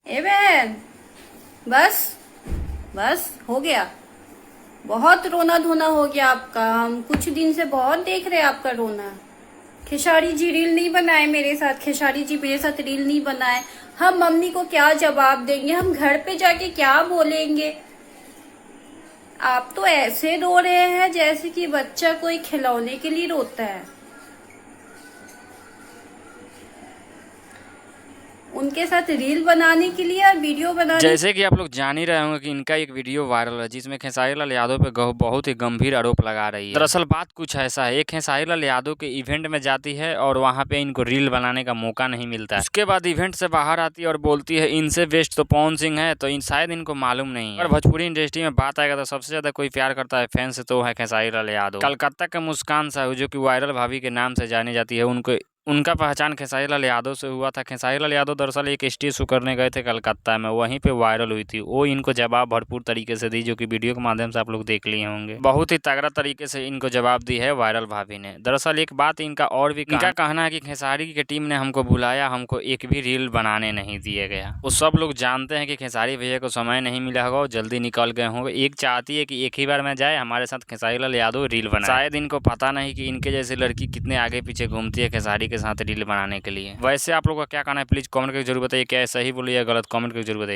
ए बहन, बस बस हो गया। बहुत रोना धोना हो गया आपका। हम कुछ दिन से बहुत देख रहे हैं आपका रोना। खेसारी जी रील नहीं बनाए मेरे साथ, खेसारी जी मेरे साथ रील नहीं बनाए। हम मम्मी को क्या जवाब देंगे, हम घर पे जाके क्या बोलेंगे। आप तो ऐसे रो रहे हैं जैसे कि बच्चा कोई खिलौने के लिए रोता है। उनके साथ रील बनाने के लिए और वीडियो बनाने। जैसे कि आप लोग जान ही रहे होंगे कि इनका एक वीडियो वायरल है जिसमें खेसारी लाल यादव पे बहुत ही गंभीर आरोप लगा रही है। दरअसल बात कुछ ऐसा है, एक खेसारी लाल यादव के इवेंट में जाती है और वहां पे इनको रील बनाने का मौका नहीं मिलता है। उसके बाद इवेंट से बाहर आती है और बोलती है इनसे बेस्ट तो पवन सिंह है, तो शायद इनको मालूम नहीं है। और भोजपुरी इंडस्ट्री में बात आएगा तो सबसे ज्यादा कोई प्यार करता है फैन से तो है खेसारी लाल यादव। कलकत्ता के मुस्कान साहू जो कि वायरल भाभी के नाम से जानी जाती है, उनका पहचान खेसारी लाल यादव से हुआ था। खेसारी लाल यादव दरअसल एक स्टेज शो करने गए थे कलकत्ता में, वहीं पे वायरल हुई थी। वो इनको जवाब भरपूर तरीके से दी, जो कि वीडियो के माध्यम से आप लोग देख लिए होंगे। बहुत ही तगड़ा तरीके से इनको जवाब दी है वायरल भाभी ने। दरअसल एक बात इनका और भी इनका कहना है कि खेसारी की टीम ने हमको बुलाया, हमको एक भी रील बनाने नहीं दिए गया। वो सब लोग जानते हैं कि खेसारी भैया को समय नहीं मिला होगा, वो जल्दी निकल गए होंगे। एक चाहती है कि एक ही बार में जाए हमारे साथ खेसारी लाल यादव रील बनाए। शायद इनको पता नहीं कि इनके जैसी लड़की कितने आगे पीछे घूमती है खेसारी के साथ रील बनाने के लिए। वैसे आप लोग का क्या कहना है, प्लीज कमेंट करके जरूर बताइए। क्या सही बोलिए या गलत, कमेंट करके जरूर बताइए।